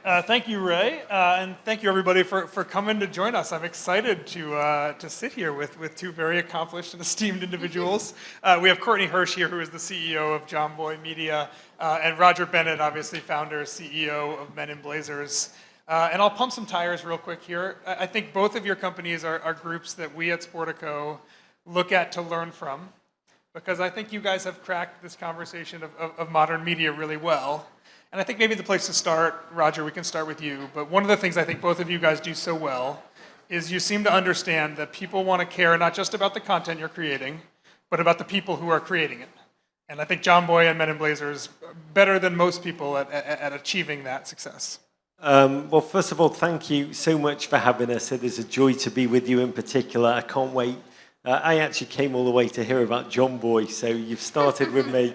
right. Thank you, Ray, and thank you everybody for coming to join us. I'm excited to sit here with two very accomplished and esteemed individuals. We have Courtney Hirsch here, who is the CEO of John Boy Media, and Roger Bennett, obviously founder, CEO of Men in Blazers. And I'll pump some tires real quick here. I think both of your companies are groups that we at Sportico look at to learn from, because I think you guys have cracked this conversation of modern media really well. And I think maybe the place to start, Roger, we can start with you, but one of the things I think both of you guys do so well is you seem to understand that people want to care not just about the content you're creating, but about the people who are creating it. And I think John Boy and Men in Blazers are better than most people at achieving that success. Well, first of all, thank you so much for having us. It is a joy to be with you in particular. I can't wait. I actually came all the way to hear about John Boy, so you've started with me.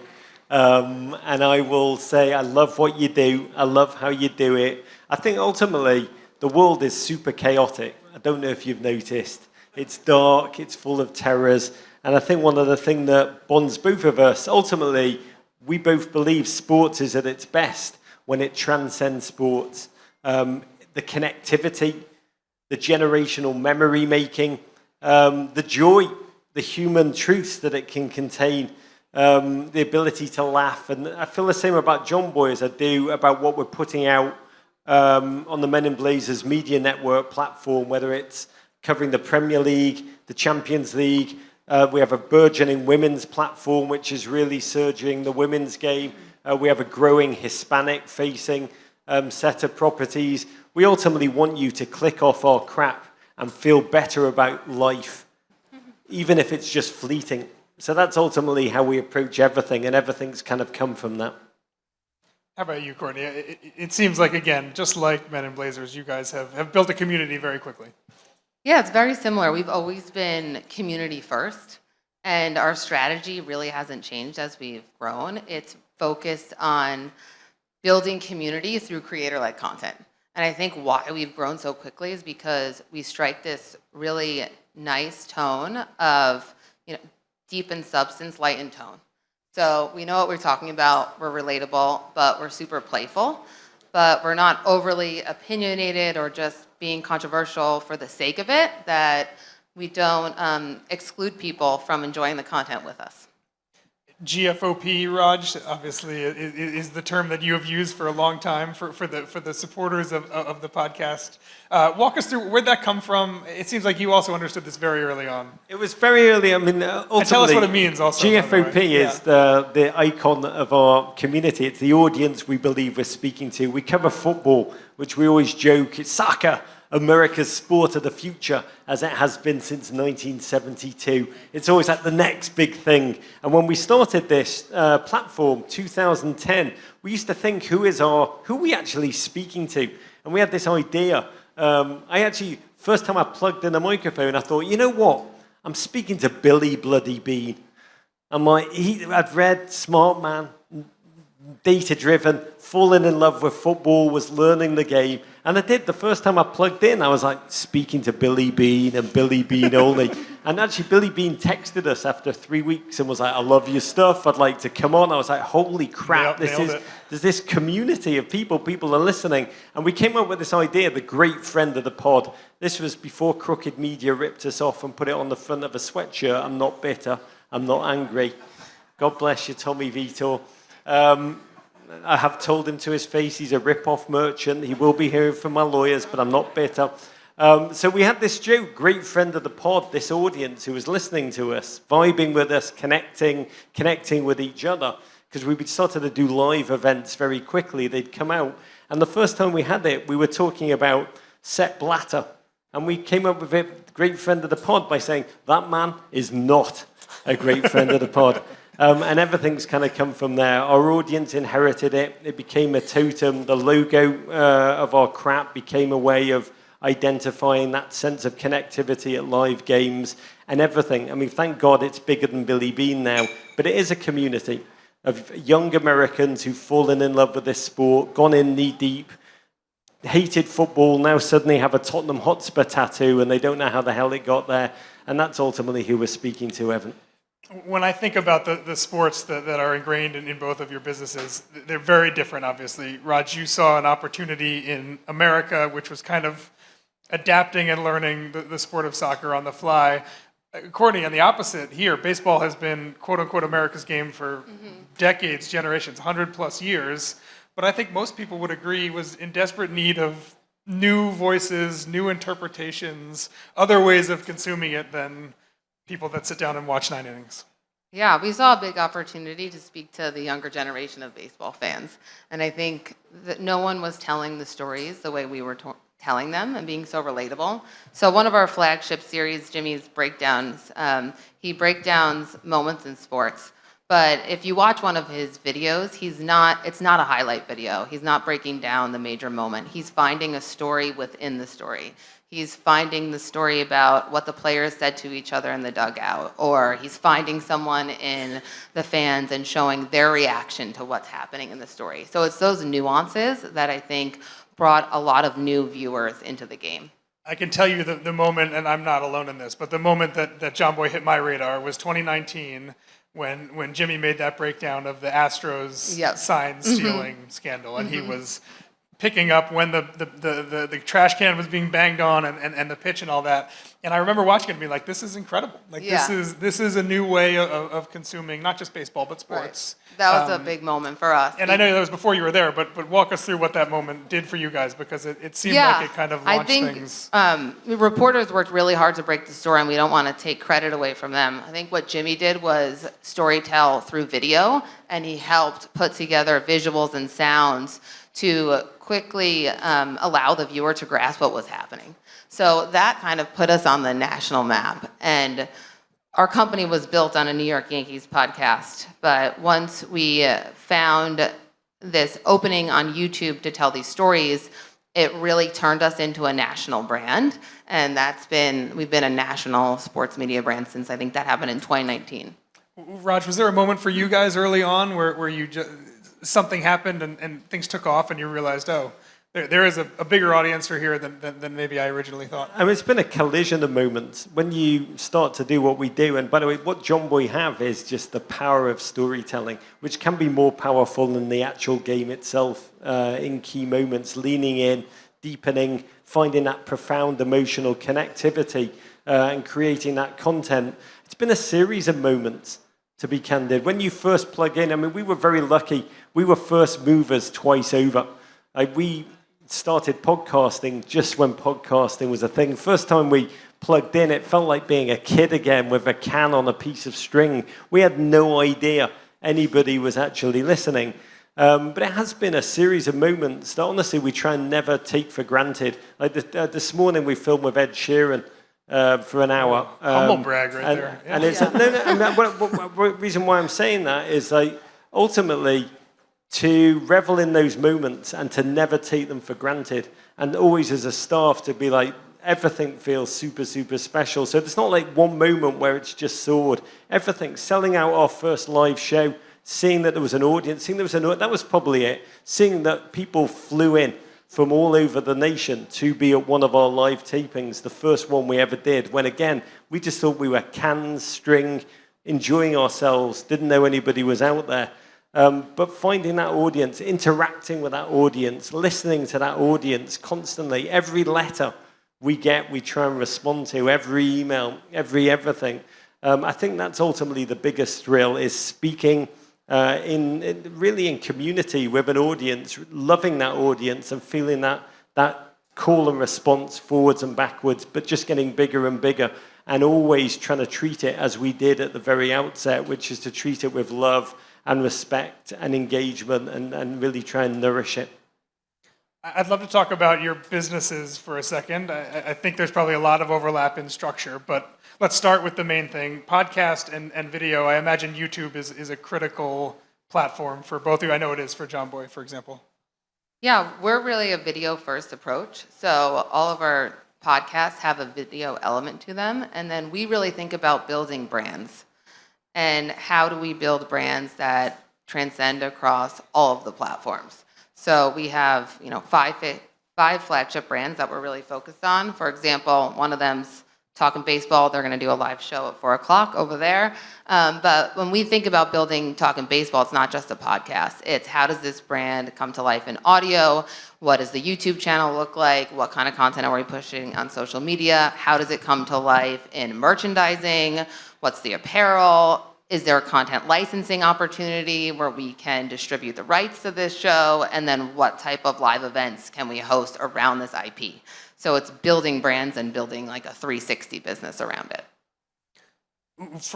And I will say I love what you do. I love how you do it. I think ultimately the world is super chaotic. I don't know if you've noticed. It's dark, it's full of terrors. And I think one of the things that bonds both of us, ultimately, we both believe sports is at its best when it transcends sports. The connectivity, the generational memory making, the joy, the human truths that it can contain. The ability to laugh, and I feel the same about John Boy as I do about what we're putting out on the Men in Blazers Media Network platform, whether it's covering the Premier League, the Champions League. We have a burgeoning women's platform, which is really surging the women's game. We have a growing Hispanic-facing set of properties. We ultimately want you to click off our crap and feel better about life, even if it's just fleeting. So that's ultimately how we approach everything, and everything's kind of come from that. How about you, Courtney? It seems like, again, just like Men in Blazers, you guys have built a community very quickly. Yeah, it's very similar. We've always been community first, and our strategy really hasn't changed as we've grown. It's focused on building community through creator-led content. And I think why we've grown so quickly is because we strike this really nice tone of, deep in substance, light in tone. So we know what we're talking about, we're relatable, but we're super playful. But we're not overly opinionated or just being controversial for the sake of it, that we don't exclude people from enjoying the content with us. GFOP, Raj, obviously is the term that you have used for a long time for the supporters of the podcast. Walk us through, where'd that come from? It seems like you also understood this very early on. It was very early. I mean, ultimately, and tell us what it means also. GFOP is the icon of our community. It's the audience we believe we're speaking to. We cover football, which we always joke, it's soccer, America's sport of the future, as it has been since 1972. It's always at the next big thing. And when we started this platform, 2010, we used to think, who are we actually speaking to? And we had this idea. First time I plugged in a microphone, I thought, you know what? I'm speaking to Billy Bloody Bean. I'd read Smart Man, data-driven, falling in love with football, was learning the game. And I did. The first time I plugged in, I was like speaking to Billy Bean and Billy Bean only. And actually, Billy Bean texted us after 3 weeks and was like, I love your stuff. I'd like to come on. I was like, holy crap. There's this community of people are listening. And we came up with this idea, the great friend of the pod. This was before Crooked Media ripped us off and put it on the front of a sweatshirt. I'm not bitter. I'm not angry. God bless you, Tommy Vitor. I have told him to his face he's a rip-off merchant. He will be hearing from my lawyers, but I'm not bitter. So we had this joke, great friend of the pod, this audience who was listening to us, vibing with us, connecting with each other, because we started to do live events very quickly. They'd come out. And the first time we had it, we were talking about Sepp Blatter. And we came up with a great friend of the pod by saying, that man is not a great friend of the pod. And everything's kind of come from there. Our audience inherited it. It became a totem. The logo of our crap became a way of identifying that sense of connectivity at live games and everything. I mean, thank God it's bigger than Billy Bean now. But it is a community of young Americans who've fallen in love with this sport, gone in knee-deep, hated football, now suddenly have a Tottenham Hotspur tattoo and they don't know how the hell it got there. And that's ultimately who we're speaking to, Evan. When I think about the sports that are ingrained in both of your businesses, they're very different, obviously. Raj, you saw an opportunity in America, which was kind of adapting and learning the sport of soccer on the fly. Courtney, on the opposite here, baseball has been quote unquote America's game for decades, generations, 100 plus years. But I think most people would agree was in desperate need of new voices, new interpretations, other ways of consuming it than people that sit down and watch 9 innings. Yeah, we saw a big opportunity to speak to the younger generation of baseball fans. And I think that no one was telling the stories the way we were telling them and being so relatable. So one of our flagship series, Jimmy's Breakdowns, he breakdowns moments in sports. But if you watch one of his videos, it's not a highlight video. He's not breaking down the major moment. He's finding a story within the story. He's finding the story about what the players said to each other in the dugout, or he's finding someone in the fans and showing their reaction to what's happening in the story. So it's those nuances that I think brought a lot of new viewers into the game. I can tell you the moment, and I'm not alone in this, but the moment that Jomboy hit my radar was 2019 when Jimmy made that breakdown of the Astros sign stealing scandal, and he was picking up when the trash can was being banged on and the pitch and all that. And I remember watching it and being like, this is incredible. Like this is a new way of consuming not just baseball but sports. Right. That was a big moment for us. And I know that was before you were there, but walk us through what that moment did for you guys, because it seemed like it kind of launched things. Reporters worked really hard to break the story, and we don't want to take credit away from them. I think what Jimmy did was storytell through video, and he helped put together visuals and sounds to quickly allow the viewer to grasp what was happening. So that kind of put us on the national map. And our company was built on a New York Yankees podcast, but once we found this opening on YouTube to tell these stories, it really turned us into a national brand. And we've been a national sports media brand since I think that happened in 2019. Raj, was there a moment for you guys early on where you something happened and things took off and you realized, oh, there is a bigger audience for here than maybe I originally thought? I mean, it's been a collision of moments when you start to do what we do. And by the way, what Jomboy have is just the power of storytelling, which can be more powerful than the actual game itself in key moments, leaning in, deepening, finding that profound emotional connectivity and creating that content. It's been a series of moments, to be candid. When you first plug in, I mean, we were very lucky. We were first movers twice over. We started podcasting just when podcasting was a thing. First time we plugged in, it felt like being a kid again with a can on a piece of string. We had no idea anybody was actually listening. But it has been a series of moments that honestly we try and never take for granted. Like this morning we filmed with Ed Sheeran for an hour. Humble brag right there. Yeah. And it's the reason why I'm saying that is like ultimately to revel in those moments and to never take them for granted, and always as a staff to be like, everything feels super, super special. So it's not like one moment where it's just soared. Everything, selling out our first live show, seeing that there was an audience, that was probably it. Seeing that people flew in from all over the nation to be at one of our live tapings, the first one we ever did, when again, we just thought we were cans, string, enjoying ourselves, didn't know anybody was out there. But finding that audience, interacting with that audience, listening to that audience constantly, every letter we get, we try and respond to, every email, everything. I think that's ultimately the biggest thrill, is speaking in community with an audience, loving that audience and feeling that call and response forwards and backwards, but just getting bigger and bigger, and always trying to treat it as we did at the very outset, which is to treat it with love and respect and engagement and really try and nourish it. I'd love to talk about your businesses for a second. I think there's probably a lot of overlap in structure, but let's start with the main thing. Podcast and video, I imagine YouTube is a critical platform for both of you. I know it is for Jomboy, for example. Yeah, we're really a video-first approach. So all of our podcasts have a video element to them, and then we really think about building brands. And how do we build brands that transcend across all of the platforms? So we have, 5 flagship brands that we're really focused on. For example, one of them's Talking Baseball, they're going to do a live show at 4 o'clock over there. But when we think about building Talking Baseball, it's not just a podcast. It's how does this brand come to life in audio? What does the YouTube channel look like? What kind of content are we pushing on social media? How does it come to life in merchandising? What's the apparel? Is there a content licensing opportunity where we can distribute the rights to this show? And then what type of live events can we host around this IP? So it's building brands and building like a 360 business around it.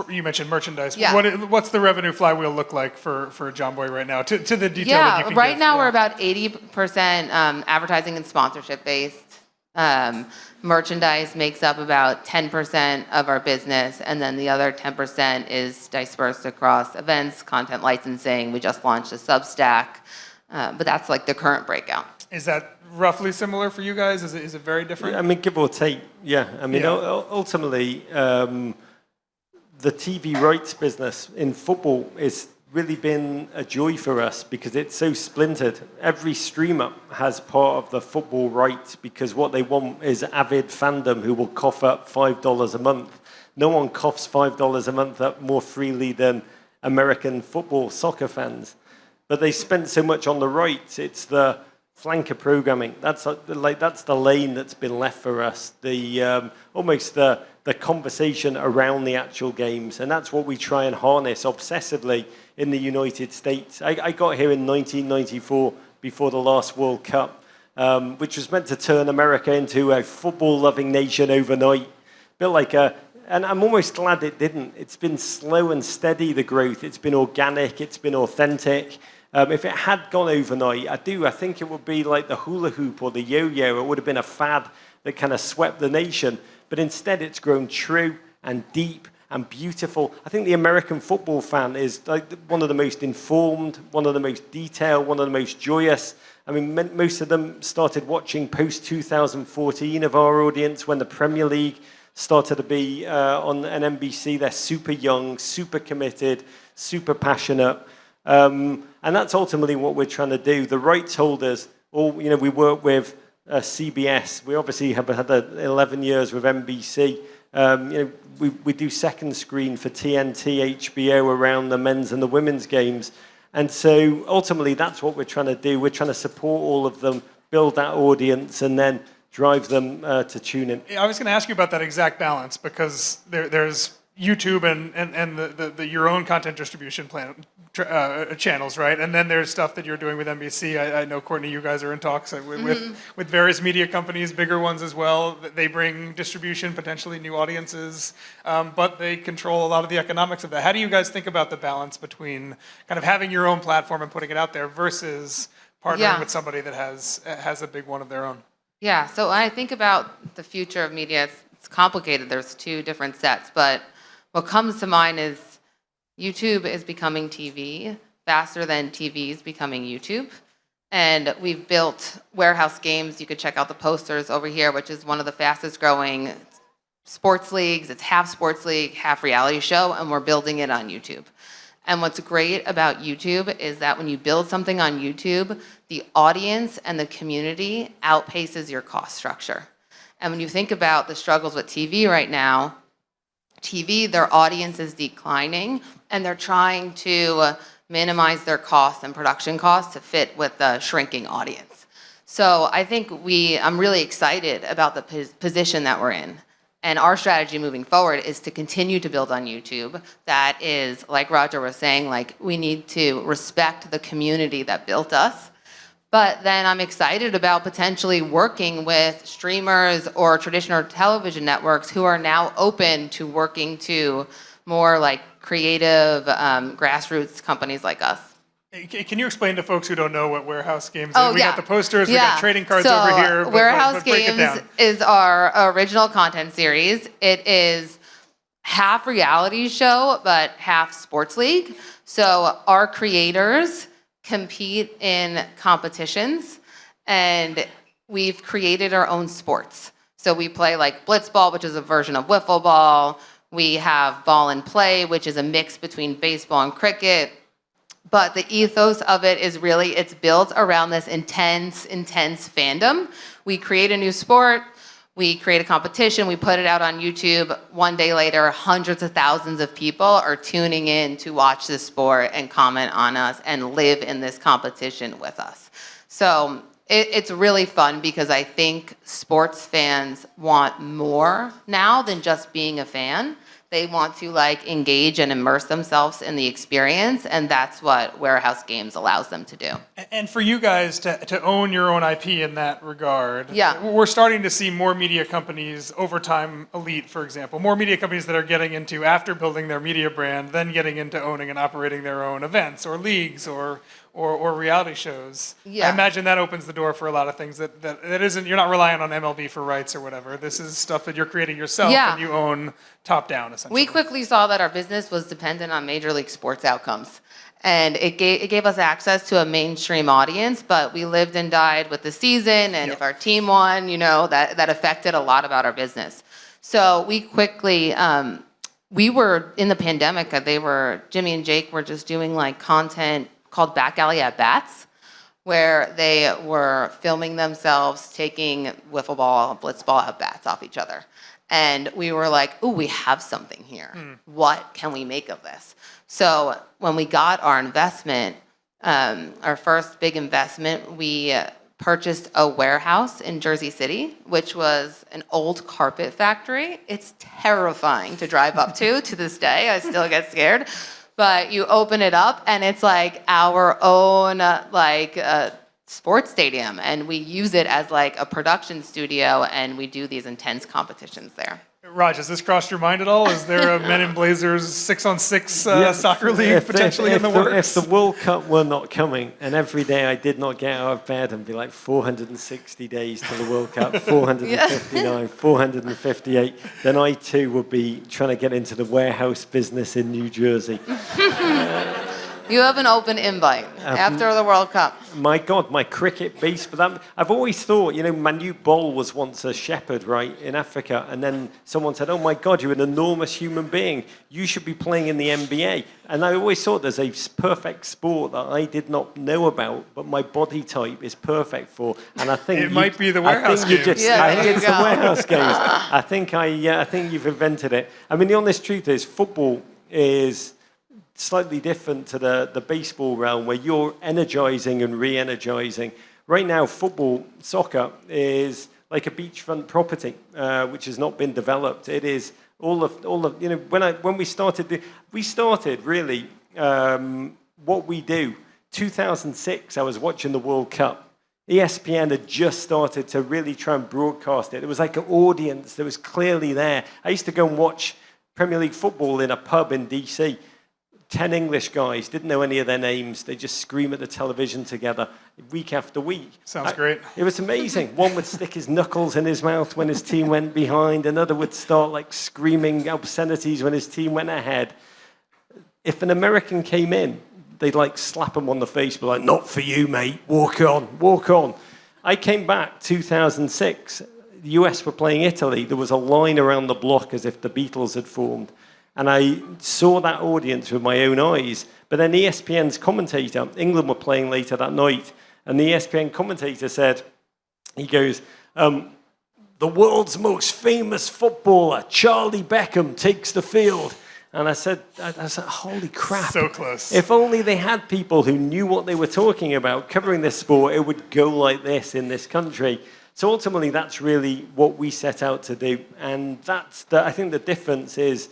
You mentioned merchandise. Yeah. What's the revenue flywheel look like for John Boy right now? To the detail that you Yeah, can right give. now we're about 80% advertising and sponsorship based. Merchandise makes up about 10% of our business, and then the other 10% is dispersed across events, content licensing. We just launched a Substack, but that's like the current breakout. Is that roughly similar for you guys? Is it very different? I mean, give or take, yeah. I mean, Yeah. ultimately, the TV rights business in football has really been a joy for us because it's so splintered. Every streamer has part of the football rights because what they want is avid fandom who will cough up $5 a month. No one coughs $5 a month up more freely than American football soccer fans. But they spent so much on the rights. It's the flanker programming. That's the lane that's been left for us. Almost the conversation around the actual games, and that's what we try and harness obsessively in the United States. I got here in 1994 before the last World Cup, which was meant to turn America into a football-loving nation overnight. And I'm almost glad it didn't. It's been slow and steady, the growth. It's been organic. It's been authentic. If it had gone overnight, I think it would be like the hula hoop or the yo-yo. It would have been a fad that kind of swept the nation. But instead, it's grown true and deep and beautiful. I think the American football fan is like one of the most informed, one of the most detailed, one of the most joyous. I mean, most of them started watching post-2014 of our audience when the Premier League started to be on an NBC. They're super young, super committed, super passionate. And that's ultimately what we're trying to do. The rights holders, we work with CBS. We obviously have had 11 years with NBC. We do second screen for TNT, HBO around the men's and the women's games. And so ultimately that's what we're trying to do. We're trying to support all of them, build that audience, and then drive them to tune in. I was going to ask you about that exact balance because there's YouTube and the your own content distribution channels, right? And then there's stuff that you're doing with NBC. I know, Courtney, you guys are in talks with various media companies, bigger ones as well. They bring distribution, potentially new audiences, but they control a lot of the economics of that. How do you guys think about the balance between kind of having your own platform and putting it out there versus partnering with somebody that has a big one of their own? Yeah, so when I think about the future of media, it's complicated. There's two different sets, but what comes to mind is YouTube is becoming TV faster than TV is becoming YouTube. And we've built Warehouse Games. You could check out the posters over here, which is one of the fastest growing sports leagues. It's half sports league, half reality show, and we're building it on YouTube. And what's great about YouTube is that when you build something on YouTube, the audience and the community outpaces your cost structure. And when you think about the struggles with TV right now, TV, their audience is declining, and they're trying to minimize their costs and production costs to fit with the shrinking audience. So I think I'm really excited about the position that we're in. And our strategy moving forward is to continue to build on YouTube. That is, like Roger was saying, like we need to respect the community that built us. But then I'm excited about potentially working with streamers or traditional television networks who are now open to working to more like creative grassroots companies like us. Can you explain to folks who don't know what Warehouse Games is? Oh, We yeah. got the posters, we got trading cards So, over here. Warehouse break it Games down. is our original content series. It is half reality show, but half sports league. So our creators compete in competitions, and we've created our own sports. So we play like blitzball, which is a version of wiffle ball. We have ball and play, which is a mix between baseball and cricket. But the ethos of it is really, it's built around this intense fandom. We create a new sport, We create a competition, we put it out on YouTube. One day later, hundreds of thousands of people are tuning in to watch this sport and comment on us and live in this competition with us. So it's really fun because I think sports fans want more now than just being a fan. They want to engage and immerse themselves in the experience, and that's what Warehouse Games allows them to do. And for you guys to own your own IP in that regard, Yeah. we're starting to see more media companies, Overtime Elite, for example, more media companies that are getting into, after building their media brand, then getting into owning and operating their own events or leagues or reality shows. Yeah. I imagine that opens the door for a lot of things that isn't, you're not relying on MLB for rights or whatever. This is stuff that you're creating yourself Yeah. and you own top down, essentially. We quickly saw that our business was dependent on Major League sports outcomes. And it gave us access to a mainstream audience, but we lived and died with the season, and if our team won, that affected a lot about our business. So we quickly, we were, in the pandemic, Jimmy and Jake were just doing content called Back Alley at Bats, where they were filming themselves taking wiffle ball, blitz ball at bats off each other. And we were like, ooh, we have something here. What can we make of this? So when we got our investment, our first big investment, we purchased a warehouse in Jersey City, which was an old carpet factory. It's terrifying to drive up to this day. I still get scared. But you open it up, and it's our own sports stadium, and we use it as a production studio, and we do these intense competitions there. Raj, has this crossed your mind at all? Is there a Men in Blazers 6-on-6 soccer league potentially in the works? If the World Cup were not coming, and every day I did not get out of bed and be 460 days to the World Cup, 459, 458, then I too would be trying to get into the warehouse business in New Jersey. You have an open invite after the World Cup. My God, my cricket base. But I've always thought, Manute Bol was once a shepherd, right, in Africa. And then someone said, oh my God, you're an enormous human being. You should be playing in the NBA. And I always thought there's a perfect sport that I did not know about, but my body type is perfect for. And I think it might be the Warehouse Games. I think it's the Warehouse Games. I think you've invented it. I mean, the honest truth is, football is slightly different to the baseball realm, where you're energizing and re-energizing. Right now, soccer is like a beachfront property, which has not been developed. It is all of when we started really what we do. 2006, I was watching the World Cup. ESPN had just started to really try and broadcast it. It was like an audience that was clearly there. I used to go and watch Premier League football in a pub in DC. 10 English guys, didn't know any of their names. They just scream at the television together week after week. Sounds great. It was amazing. One would stick his knuckles in his mouth when his team went behind. Another would start screaming obscenities when his team went ahead. If an American came in, they'd slap him on the face, be like, not for you, mate. Walk on, walk on. I came back 2006. The US were playing Italy. There was a line around the block as if the Beatles had formed. And I saw that audience with my own eyes. But then ESPN's commentator, England were playing later that night, and the ESPN commentator said, he goes, the world's most famous footballer, Charlie Beckham, takes the field. And I said, holy crap. So close. If only they had people who knew what they were talking about covering this sport, it would go like this in this country. So ultimately, that's really what we set out to do. And I think the difference is,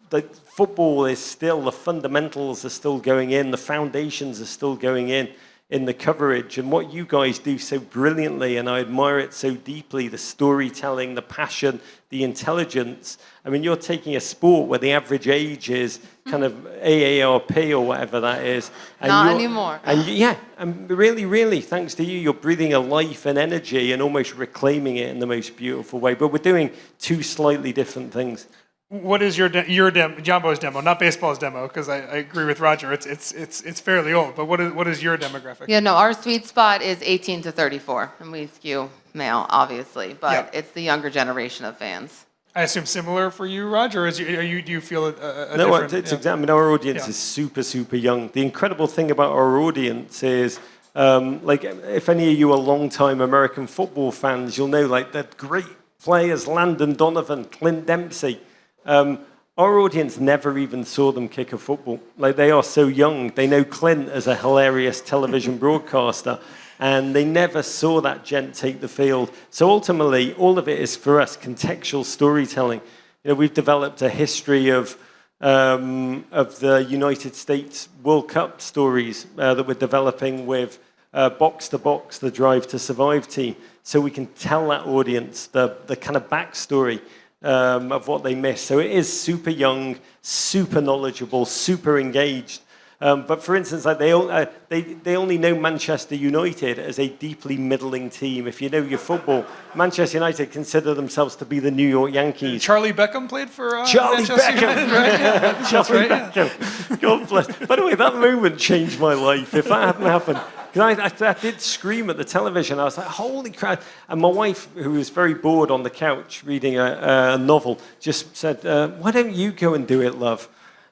the football is still, the fundamentals are still going in, the foundations are still going in the coverage. And what you guys do so brilliantly, and I admire it so deeply, the storytelling, the passion, the intelligence. I mean, you're taking a sport where the average age is kind of AARP or whatever that is. And Not anymore. And really, really, thanks to you, you're breathing a life and energy and almost reclaiming it in the most beautiful way. But we're doing two slightly different things. What is your Jambo's demo? Not baseball's demo, because I agree with Roger. It's fairly old. But what is your demographic? Yeah, no, our sweet spot is 18 to 34, and we skew male, obviously, but it's the younger generation of fans. I assume similar for you, Roger. Or do you feel a no, different? it's exactly. I mean, our audience is super, super young. The incredible thing about our audience is, if any of you are long-time American football fans, you'll know that great players, Landon Donovan, Clint Dempsey. Our audience never even saw them kick a football. Like, they are so young. They know Clint as a hilarious television broadcaster, and they never saw that gent take the field. So ultimately, all of it is for us contextual storytelling. We've developed a history of the United States World Cup stories that we're developing with Box to Box, the Drive to Survive team, so we can tell that audience the kind of backstory of what they missed. So it is super young, super knowledgeable, super engaged. But for instance, like they only know Manchester United as a deeply middling team. If you know your football, Manchester United consider themselves to be the New York Yankees. Charlie Beckham played for Charlie Manchester Beckham. United, right? Yeah, Charlie Beckham. God bless. By the way, that moment changed my life. If that hadn't happened, because I did scream at the television. I was like, holy crap. And my wife, who was very bored on the couch reading a novel, just said, why don't you go and do it, love?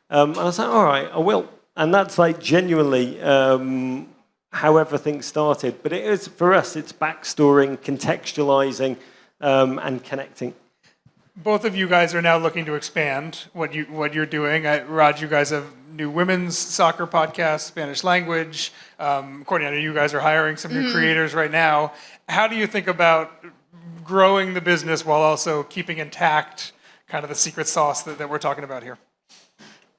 I was like, all right, I will. And that's like genuinely how everything started. But it is, for us, it's backstorying, contextualizing, and connecting. Both of you guys are now looking to expand what you're doing. Raj, you guys have new women's soccer podcast, Spanish language. Courtney, I know you guys are hiring some new creators right now. How do you think about growing the business while also keeping intact kind of the secret sauce that we're talking about here?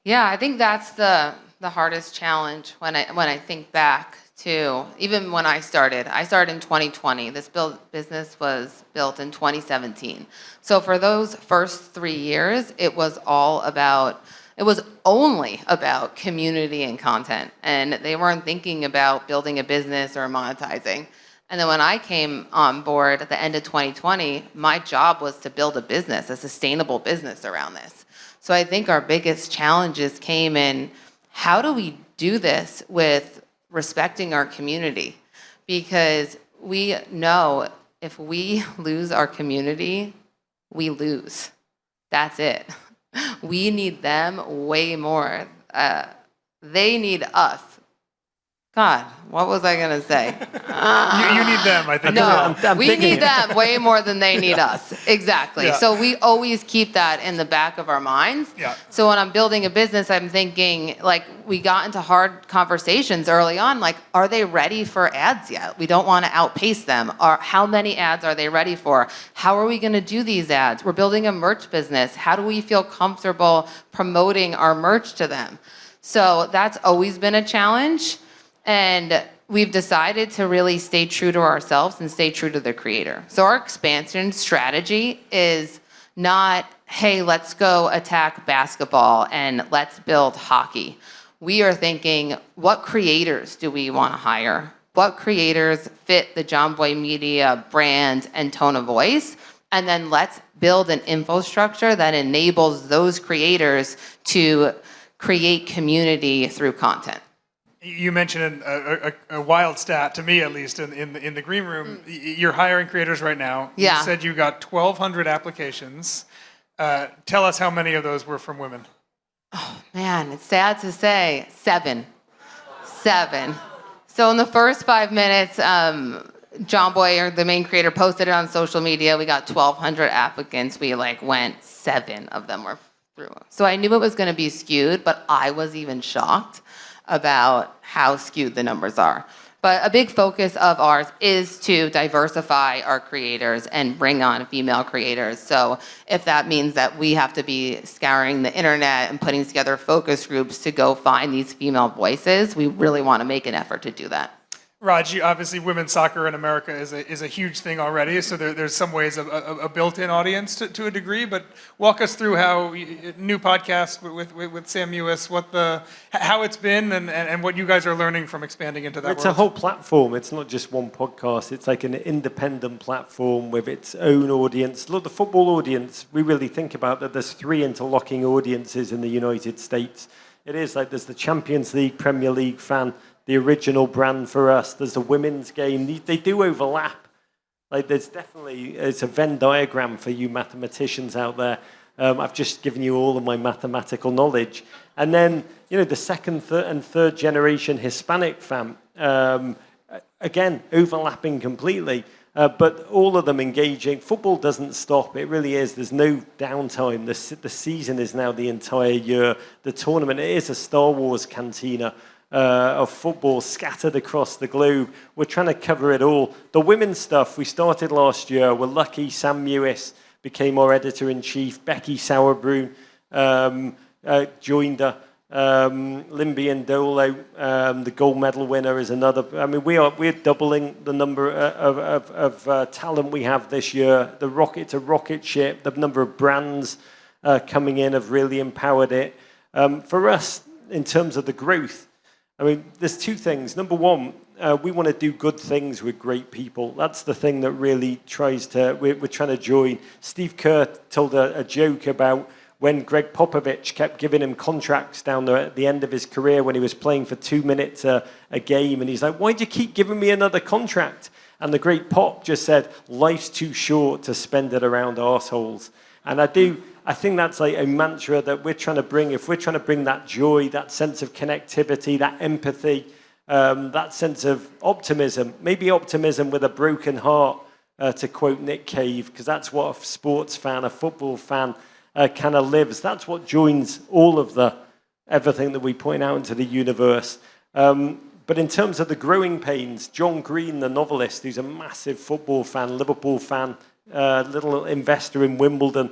Yeah, I think that's the hardest challenge when I think back to even when I started. I started in 2020. This business was built in 2017. So for those first 3 years, it was only about community and content. And they weren't thinking about building a business or monetizing. And then when I came on board at the end of 2020, my job was to build a business, a sustainable business around this. So I think our biggest challenges came in, how do we do this with respecting our community? Because we know if we lose our community, we lose. That's it. We need them way more. They need us. God, what was I going to say? You need them, I think. No, we need them way more than they need us. Exactly. Yeah. So we always keep that in the back of our minds. Yeah. So when I'm building a business, I'm thinking, like, we got into hard conversations early on, like, are they ready for ads yet? We don't want to outpace them. How many ads are they ready for? How are we going to do these ads? We're building a merch business. How do we feel comfortable promoting our merch to them? So that's always been a challenge. And we've decided to really stay true to ourselves and stay true to the creator. So our expansion strategy is not, hey, let's go attack basketball and let's build hockey. We are thinking, what creators do we want to hire? What creators fit the John Boy Media brand and tone of voice? And then let's build an infrastructure that enables those creators to create community through content. You mentioned a wild stat, to me at least, in the green room. You're hiring creators right now. Yeah. You said you got 1,200 applications. Tell us how many of those were from women. Oh, man, it's sad to say. 7. So in the first 5 minutes, John Boyer, the main creator, posted it on social media. We got 1,200 applicants. We went, 7 of them were through. So I knew it was going to be skewed, but I was even shocked about how skewed the numbers are. But a big focus of ours is to diversify our creators and bring on female creators. So if that means that we have to be scouring the internet and putting together focus groups to go find these female voices, we really want to make an effort to do that. Raj, obviously women's soccer in America is a huge thing already, so there's some ways a built-in audience to a degree, but walk us through how new podcast with Sam Mewis, how it's been and what you guys are learning from expanding into that It's world. a whole platform. It's not just one podcast. It's like an independent platform with its own audience. Look, the football audience, we really think about that there's 3 interlocking audiences in the United States. It is like there's the Champions League, Premier League fan, the original brand for us. There's the women's game. They do overlap. Like it's a Venn diagram for you mathematicians out there. I've just given you all of my mathematical knowledge. And then, the second and third generation Hispanic fan, again, overlapping completely. but all of them engaging. Football doesn't stop. It really is. There's no downtime. The season is now the entire year. The tournament, it is a Star Wars cantina of football scattered across the globe. We're trying to cover it all. The women's stuff, we started last year. We're lucky Sam Mewis became our editor-in-chief. Becky Sauerbrunn joined her. Limby and Dolo, the gold medal winner, is another. I mean, we're doubling the number of talent we have this year. It's a rocket ship. The number of brands coming in have really empowered it. For us, in terms of the growth, I mean, there's two things. Number one, we want to do good things with great people. That's the thing that really we're trying to join. Steve Kerr told a joke about when Greg Popovich kept giving him contracts down there at the end of his career when he was playing for 2 minutes a game. And he's like, why do you keep giving me another contract? And the great Pop just said, life's too short to spend it around arseholes. And I think that's like a mantra that we're trying to bring. If we're trying to bring that joy, that sense of connectivity, that empathy, that sense of optimism, maybe optimism with a broken heart, to quote Nick Cave, because that's what a sports fan, a football fan, kind of lives. That's what joins all of everything that we point out into the universe. But in terms of the growing pains, John Green, the novelist, who's a massive football fan, Liverpool fan, little investor in Wimbledon,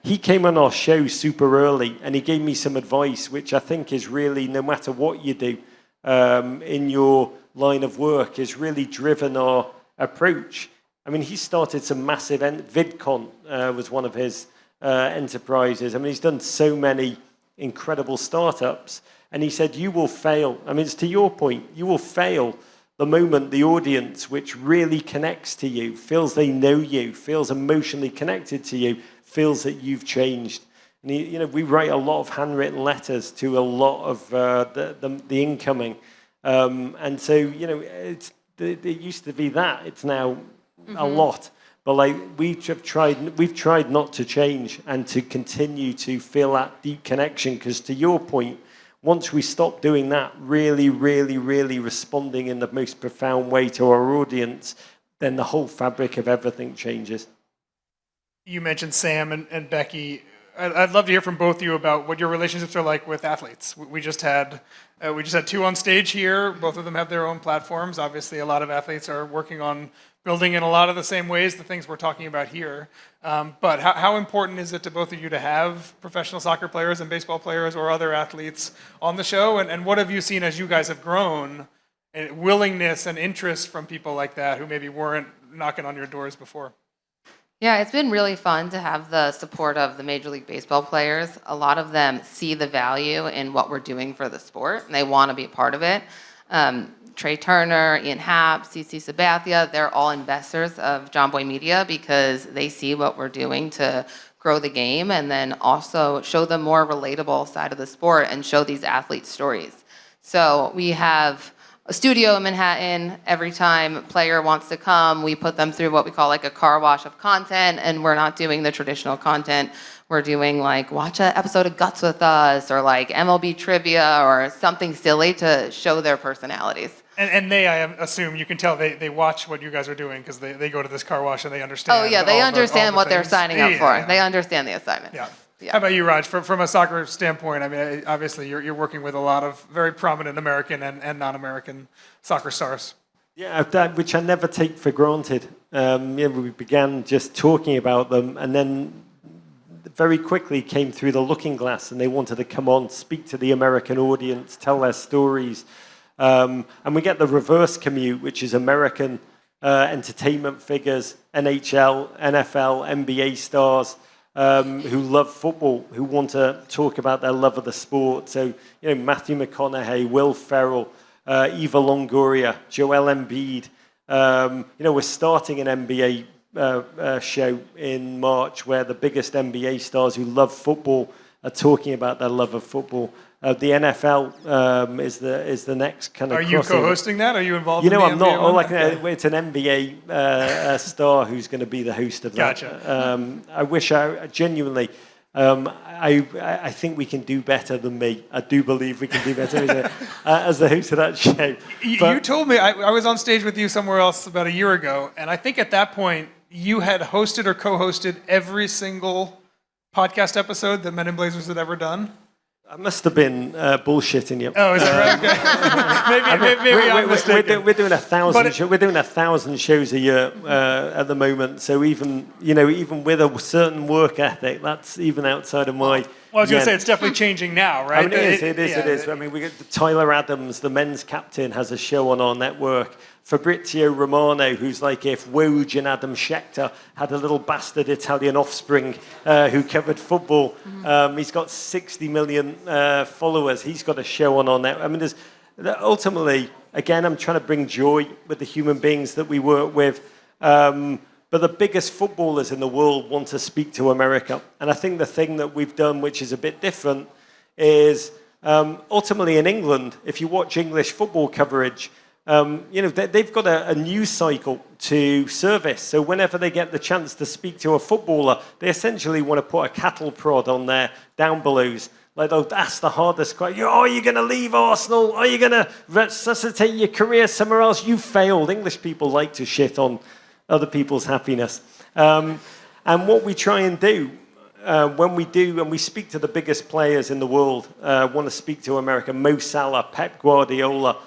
he came on our show super early and he gave me some advice, which I think is really, no matter what you do in your line of work, is really driven our approach. I mean, he started some massive, VidCon was one of his enterprises. I mean, he's done so many incredible startups. And he said, you will fail. I mean, it's to your point, you will fail the moment the audience, which really connects to you, feels they know you, feels emotionally connected to you, feels that you've changed. And we write a lot of handwritten letters to a lot of the incoming. And so, it used to be that. It's now a lot. But we've tried not to change and to continue to feel that deep connection, because to your point, once we stop doing that, really, really, really responding in the most profound way to our audience, then the whole fabric of everything changes. You mentioned Sam and Becky. I'd love to hear from both of you about what your relationships are like with athletes. We just had two on stage here. Both of them have their own platforms. Obviously, a lot of athletes are working on building in a lot of the same ways, the things we're talking about here. But how important is it to both of you to have professional soccer players and baseball players or other athletes on the show? And what have you seen as you guys have grown, willingness and interest from people like that who maybe weren't knocking on your doors before? Yeah, it's been really fun to have the support of the Major League Baseball players. A lot of them see the value in what we're doing for the sport, and they want to be a part of it. Trey Turner, Ian Happ, CC Sabathia, they're all investors of John Boy Media because they see what we're doing to grow the game and then also show the more relatable side of the sport and show these athletes' stories. So we have a studio in Manhattan. Every time a player wants to come, we put them through what we call a car wash of content, and we're not doing the traditional content. We're doing watch an episode of Guts with us or MLB trivia or something silly to show their personalities. And they, I assume, you can tell they watch what you guys are doing because they go to this car wash and they understand. Oh yeah, they understand what they're things. signing up for. Yeah. They understand the assignment. Yeah. Yeah. How about you, Raj? From a soccer standpoint, I mean, obviously you're working with a lot of very prominent American and non-American soccer stars. Yeah, which I never take for granted. We began just talking about them, and then very quickly came through the looking glass, and they wanted to come on, speak to the American audience, tell their stories. And we get the reverse commute, which is American entertainment figures, NHL, NFL, NBA stars, who love football, who want to talk about their love of the sport. So, Matthew McConaughey, Will Ferrell, Eva Longoria, Joel Embiid. We're starting an NBA show in March where the biggest NBA stars who love football are talking about their love of football. The NFL is the next kind of. Are you crossover. Co-hosting that? Are you involved? I'm in the not. NBA one? It's an NBA star who's going to be the host of that. Gotcha. I wish I genuinely. I think we can do better than me. I do believe we can do better as the host of that show. You told me, I was on stage with you somewhere else about a year ago, and I think at that point you had hosted or co-hosted every single podcast episode that Men in Blazers had ever done. I must have been bullshitting you. Oh, is that right? Okay. maybe I'm mistaken. We're doing 1,000. We're doing 1,000 shows a year at the moment. So even with a certain work ethic, that's even outside of my. Well, I was going to say it's definitely changing now, right? I mean, it is. I mean, we get Tyler Adams, the men's captain, has a show on our network. Fabrizio Romano, who's like if Woj and Adam Schechter had a little bastard Italian offspring who covered football. He's got 60 million followers. He's got a show on our network. I mean, ultimately, again, I'm trying to bring joy with the human beings that we work with. But the biggest footballers in the world want to speak to America. And I think the thing that we've done, which is a bit different, is ultimately in England, if you watch English football coverage, they've got a news cycle to service. So whenever they get the chance to speak to a footballer, they essentially want to put a cattle prod on their down belows. Like they'll ask the hardest question, are you going to leave Arsenal? Are you going to resuscitate your career somewhere else? You failed. English people like to shit on other people's happiness. And what we try and do when we speak to the biggest players in the world, want to speak to America, Mo Salah, Pep Guardiola,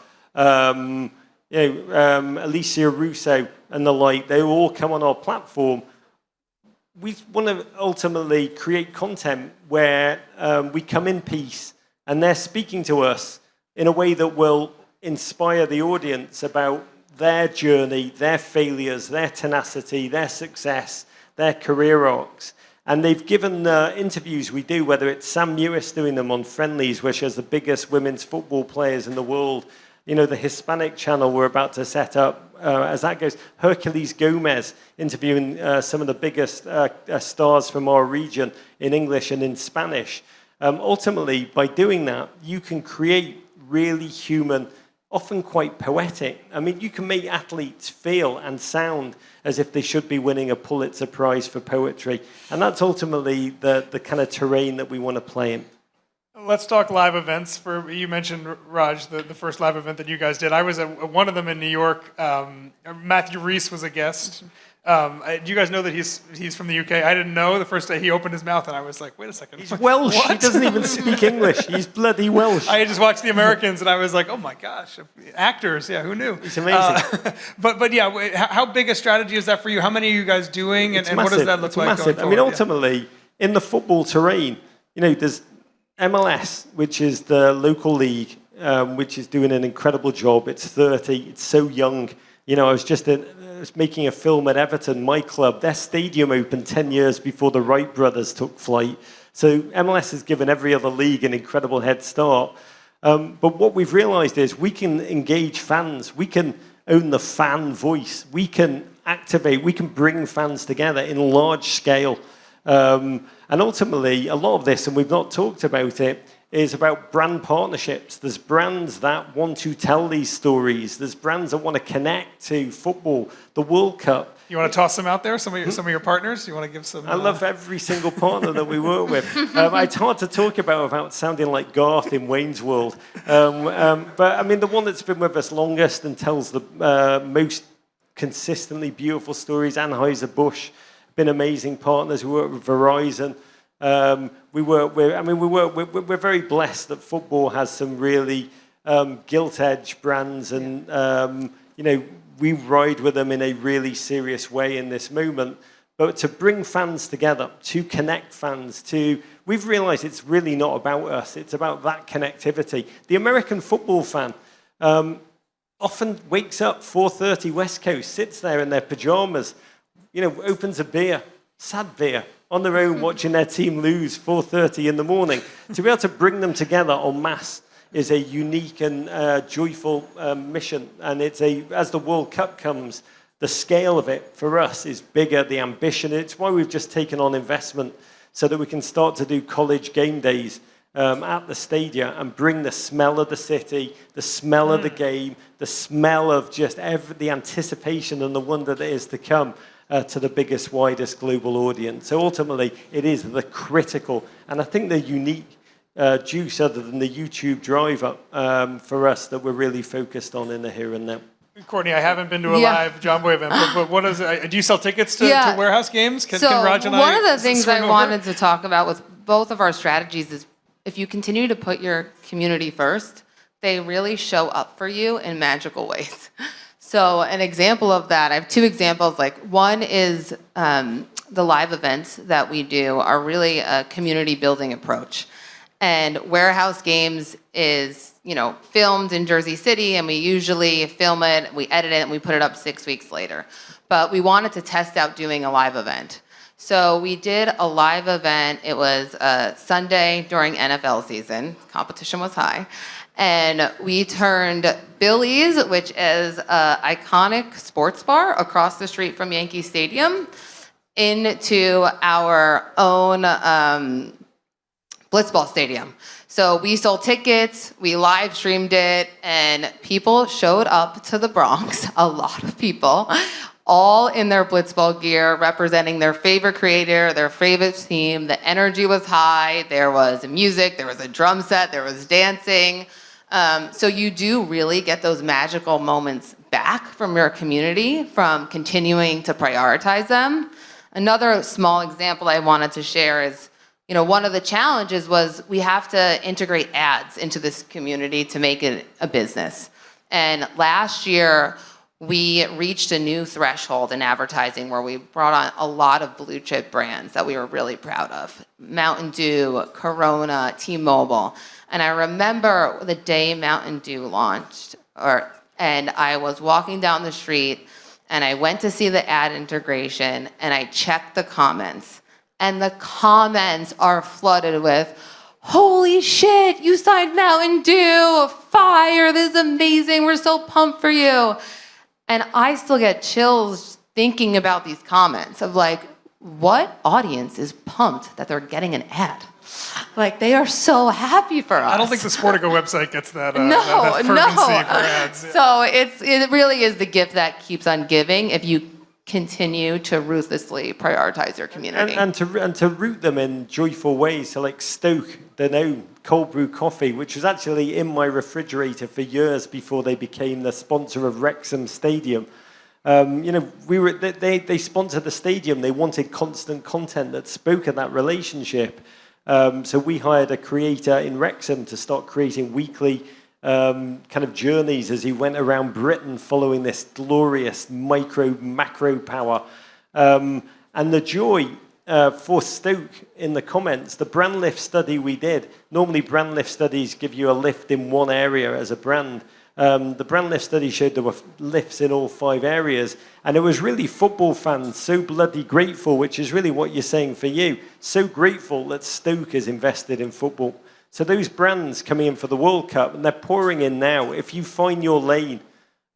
Alicia Russo and the like, they all come on our platform. We want to ultimately create content where we come in peace and they're speaking to us in a way that will inspire the audience about their journey, their failures, their tenacity, their success, their career arcs. And they've given the interviews we do, whether it's Sam Mewis doing them on Friendlies, which is the biggest women's football players in the world, the Hispanic channel we're about to set up, as that goes, Hercules Gomez interviewing some of the biggest stars from our region in English and in Spanish. Ultimately, by doing that, you can create really human, often quite poetic. I mean, you can make athletes feel and sound as if they should be winning a Pulitzer Prize for poetry. And that's ultimately the kind of terrain that we want to play in. Let's talk live events. You mentioned, Raj, the first live event that you guys did. I was at one of them in New York. Matthew Reese was a guest. Do you guys know that he's from the UK? I didn't know. The first day he opened his mouth, and I was like, wait a second. He's Welsh. What? He doesn't even speak English. He's bloody Welsh. I just watched The Americans, and I was like, oh my gosh, actors. Yeah, who knew? It's amazing. But yeah, how big a strategy is that for you? How many are you guys doing, and what does that look like massive. going forward? I mean, ultimately, in the football terrain, there's MLS, which is the local league, which is doing an incredible job. It's 30. It's so young. I was just making a film at Everton, my club. Their stadium opened 10 years before the Wright brothers took flight. So MLS has given every other league an incredible head start. But what we've realized is we can engage fans. We can own the fan voice. We can activate. We can bring fans together in large scale. And ultimately, a lot of this, and we've not talked about it, is about brand partnerships. There's brands that want to tell these stories. There's brands that want to connect to football, the World Cup. You want to toss some out there? Some of your partners? You want to give some? I love every single partner that we work with. It's hard to talk about without sounding like Garth in Wayne's World. But I mean, the one that's been with us longest and tells the most consistently beautiful stories, Anheuser-Busch. Been amazing partners. We work with Verizon. We're very blessed that football has some really gilt-edged brands, and we ride with them in a really serious way in this moment. But to bring fans together, to connect fans, we've realized it's really not about us. It's about that connectivity. The American football fan often wakes up 4:30 West Coast, sits there in their pajamas, opens a beer, sad beer, on their own watching their team lose 4:30 in the morning. To be able to bring them together en masse is a unique and joyful mission. And as the World Cup comes, the scale of it for us is bigger, the ambition. It's why we've just taken on investment so that we can start to do college game days at the stadia and bring the smell of the city, the smell of the game, the smell of just the anticipation and the wonder that is to come. to the biggest, widest global audience. So ultimately, it is the critical, and I think the unique juice other than the YouTube driver for us that we're really focused on in the here and now. Courtney, I haven't been to a Yeah. live John Boy event, but what is it? Do you sell tickets to warehouse games? Can Raj and one I of the things swing I over? wanted to talk about with both of our strategies is if you continue to put your community first, they really show up for you in magical ways. So an example of that, I have two examples. Like one is the live events that we do are really a community building approach. And Warehouse Games is, filmed in Jersey City, and we usually film it, we edit it, and we put it up 6 weeks later. But we wanted to test out doing a live event. So we did a live event. It was a Sunday during NFL season. Competition was high. And we turned Billy's, which is an iconic sports bar across the street from Yankee Stadium, into our own Blitzball Stadium. So we sold tickets, we live streamed it, and people showed up to the Bronx, a lot of people, all in their Blitzball gear, representing their favorite creator, their favorite team. The energy was high, there was music, there was a drum set, there was dancing. So you do really get those magical moments back from your community from continuing to prioritize them. Another small example I wanted to share is, one of the challenges was we have to integrate ads into this community to make it a business. And last year, we reached a new threshold in advertising where we brought on a lot of blue chip brands that we were really proud of. Mountain Dew, Corona, T-Mobile. And I remember the day Mountain Dew launched, and I was walking down the street, and I went to see the ad integration, and I checked the comments. And the comments are flooded with, "Holy shit, you signed Mountain Dew, fire, this is amazing, we're so pumped for you." And I still get chills thinking about these comments of like, what audience is pumped that they're getting an ad? Like, they are so happy for us. I don't think the Sportico website gets that, that fervency for ads. Yeah. So it really is the gift that keeps on giving if you continue to ruthlessly prioritize your community. And to root them in joyful ways. So like Stoke, they know cold brew coffee, which was actually in my refrigerator for years before they became the sponsor of Wrexham Stadium. They sponsored the stadium. They wanted constant content that spoke of that relationship. So we hired a creator in Wrexham to start creating weekly kind of journeys as he went around Britain following this glorious macro power. And the joy for Stoke in the comments, the brand lift study we did, normally brand lift studies give you a lift in one area as a brand. The brand lift study showed there were lifts in all 5 areas, and it was really football fans so bloody grateful, which is really what you're saying for you, so grateful that Stoke is invested in football. So those brands coming in for the World Cup, and they're pouring in now. If you find your lane,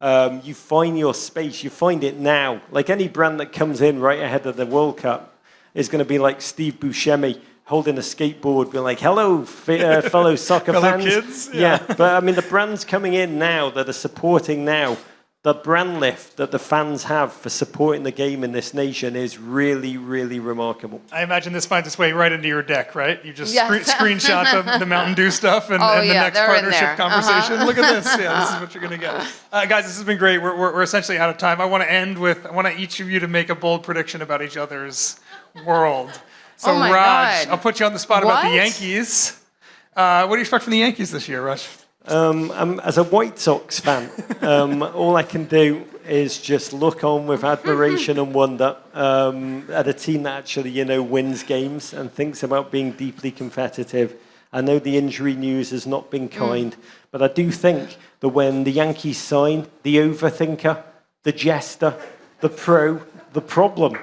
you find your space, you find it now. Like any brand that comes in right ahead of the World Cup is going to be like Steve Buscemi holding a skateboard, being like, "Hello, fellow soccer fellow fans." Kids? Yeah, but I mean, the brands coming in now that are supporting now, the brand lift that the fans have for supporting the game in this nation is really, really remarkable. I imagine this finds its way right into your deck, right? You just Yes. screenshot the Mountain Dew stuff and the next they're in partnership there. conversation. Look at this. Yeah, this is what you're going to get. Guys, this has been great. We're essentially out of time. I want each of you to make a bold prediction about each other's world. So, Oh my Raj, God. I'll put you on the spot about the What? Yankees. What do you expect from the Yankees this year, Raj? As a White Sox fan, all I can do is just look on with admiration and wonder at a team that actually, wins games and thinks about being deeply competitive. I know the injury news has not been kind, but I do think that when the Yankees sign the overthinker, the jester, the pro, the problem,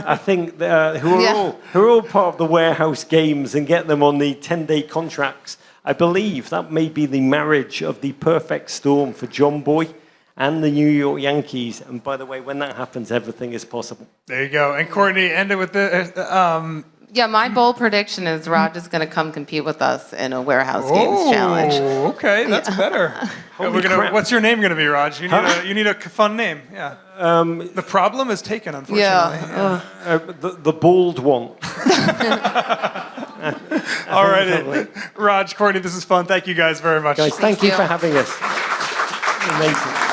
I think who are all part of the Warehouse Games and get them on the 10-day contracts, I believe that may be the marriage of the perfect storm for John Boy and the New York Yankees. And by the way, when that happens, everything is possible. There you go. And Courtney, end it with the Yeah, my bold prediction is Raj is going to come compete with us in a warehouse games challenge. Oh, okay, that's better. Holy crap. What's your name going to be, Raj? You need a fun name. Yeah. The problem is taken, unfortunately. Yeah. The bald one. All right, Raj, Courtney, this is fun. Thank you guys very much. Guys, thank you you. for having us. Amazing.